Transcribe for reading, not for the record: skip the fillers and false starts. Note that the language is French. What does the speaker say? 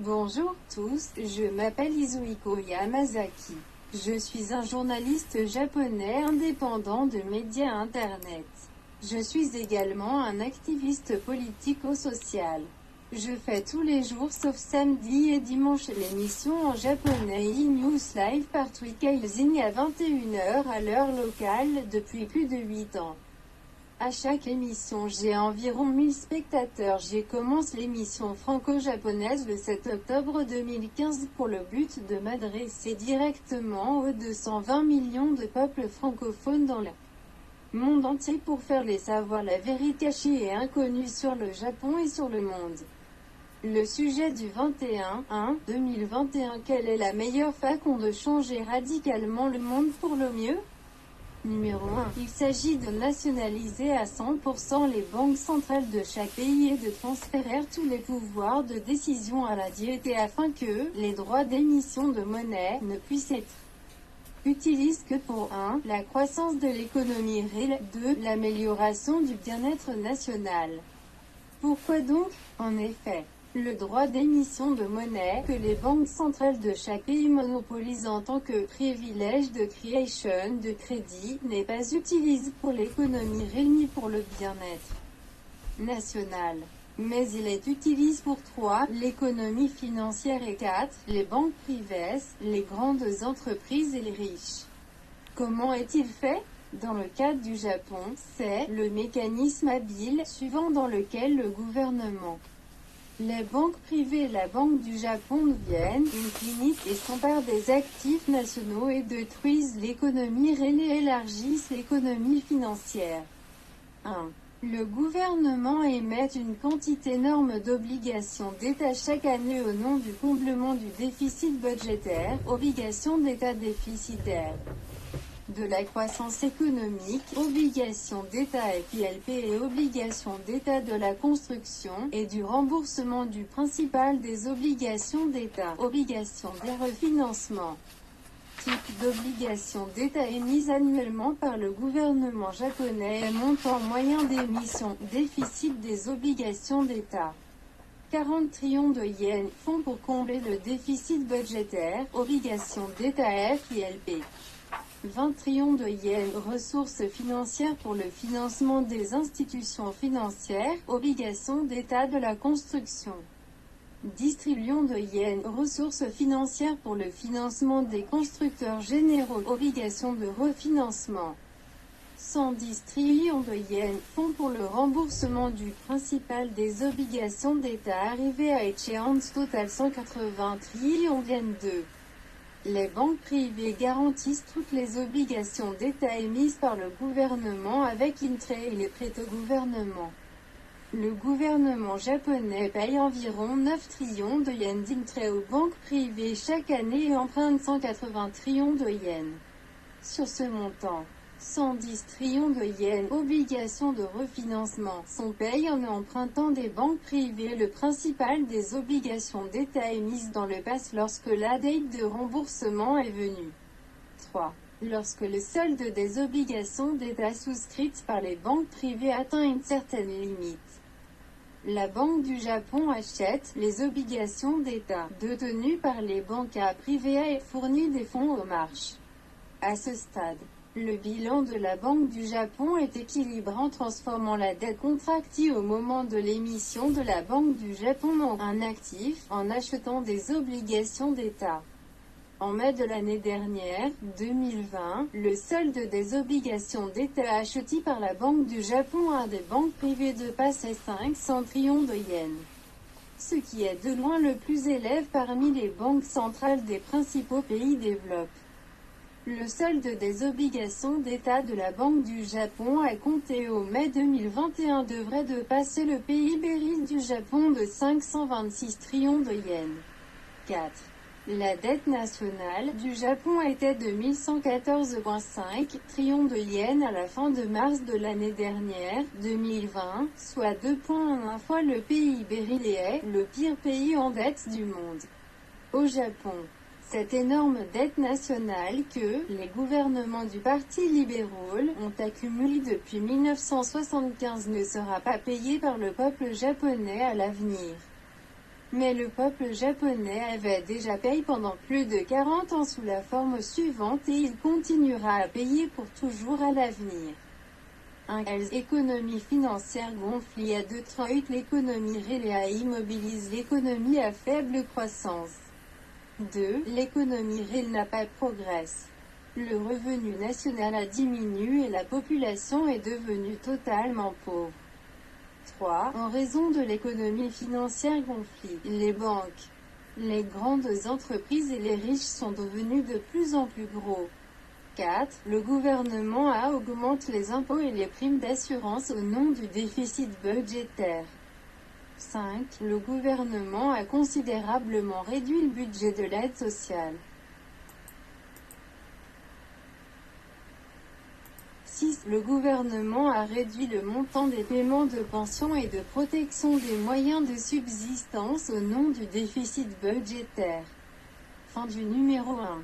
Bonjour tous, je m'appelle Izuhiko Yamazaki. Je suis un journaliste japonais indépendant de médias internet. Je suis également un activiste politico-social. Je fais tous les jours sauf samedi et dimanche l'émission en japonais e-news live par Tweakazing à 21h à l'heure locale depuis plus de 8 ans. À chaque émission j'ai environ 1000 spectateurs. J'ai commencé l'émission franco-japonaise le 7 octobre 2015 pour le but de m'adresser directement aux 220 millions de peuples francophones dans le monde entier pour faire les savoir la vérité cachée et inconnue sur le Japon et sur le monde. Le sujet du 21-1-2021: quelle est la meilleure façon de changer radicalement le monde pour le mieux? Numéro 1. Il s'agit de nationaliser à 100% les banques centrales de chaque pays et de transférer tous les pouvoirs de décision à la diète afin que les droits d'émission de monnaie ne puissent être utilisés que pour 1. La croissance de l'économie réelle, 2. L'amélioration du bien-être national. Pourquoi donc? En effet, le droit d'émission de monnaie, que les banques centrales de chaque pays monopolisent en tant que privilège de création de crédit, n'est pas utilisé pour l'économie réelle ni pour le bien-être national. Mais il est utilisé pour 3. L'économie financière et 4. Les banques privées, les grandes entreprises et les riches. Comment est-il fait? Dans le cadre du Japon, c'est le mécanisme habile suivant dans lequel le gouvernement, les banques privées et la Banque du Japon deviennent une clinique et s'emparent des actifs nationaux et détruisent l'économie réelle et élargissent l'économie financière. 1. Le gouvernement émet une quantité énorme d'obligations d'État chaque année au nom du comblement du déficit budgétaire, obligations d'État déficitaires, de la croissance économique, obligations d'État FILP et obligations d'État de la construction, et du remboursement du principal des obligations d'État, obligations des refinancements. Type d'obligation d'État émise annuellement par le gouvernement japonais et montant moyen d'émission, déficit des obligations d'État. 40 trillions de yens, fonds pour combler le déficit budgétaire, obligations d'État FILP. 20 trillions de yens, ressources financières pour le financement des institutions financières, obligations d'État de la construction. 10 trillions de yens, ressources financières pour le financement des constructeurs généraux, obligations de refinancement. 110 trillions de yens, fonds pour le remboursement du principal des obligations d'État arrivées à échéance totale 180 trillions de yens. 2. Les banques privées garantissent toutes les obligations d'État émises par le gouvernement avec intérêt et les prêts au gouvernement. Le gouvernement japonais paye environ 9 trillions de yens d'intérêt aux banques privées chaque année et emprunte 180 trillions de yens. Sur ce montant, 110 trillions de yens, obligations de refinancement, sont payés en empruntant des banques privées le principal des obligations d'État émises dans le passé lorsque la date de remboursement est venue. 3. Lorsque le solde des obligations d'État souscrites par les banques privées atteint une certaine limite, la Banque du Japon achète les obligations d'État détenues par les banques privées et fournit des fonds aux marchés. À ce stade, le bilan de la Banque du Japon est équilibré en transformant la dette contractée au moment de l'émission de la Banque du Japon en un actif, en achetant des obligations d'État. En mai de l'année dernière, 2020, le solde des obligations d'État achetées par la Banque du Japon à des banques privées dépassait 500 trillions de yens, ce qui est de loin le plus élevé parmi les banques centrales des principaux pays développés. Le solde des obligations d'État de la Banque du Japon à compter au mai 2021 devrait dépasser le PIB réel du Japon de 526 trillions de yens. 4. La dette nationale du Japon était de 1114,5 trillions de yens à la fin de mars de l'année dernière, 2020, soit 2,1 fois le PIB réel et est le pire pays en dette du monde. Au Japon, cette énorme dette nationale que les gouvernements du Parti libéral ont accumulée depuis 1975 ne sera pas payée par le peuple japonais à l'avenir. Mais le peuple japonais avait déjà payé pendant plus de 40 ans sous la forme suivante et il continuera à payer pour toujours à l'avenir. 1. Économie financière gonflée à 2. L'économie réelle immobilise l'économie à faible croissance. 2. L'économie réelle n'a pas progressé. Le revenu national a diminué et la population est devenue totalement pauvre. 3. En raison de l'économie financière gonflée, les banques, les grandes entreprises et les riches sont devenus de plus en plus gros. 4. Le gouvernement a augmenté les impôts et les primes d'assurance au nom du déficit budgétaire. 5. Le gouvernement a considérablement réduit le budget de l'aide sociale. 6. Le gouvernement a réduit le montant des paiements de pension et de protection des moyens de subsistance au nom du déficit budgétaire. Fin du numéro 1.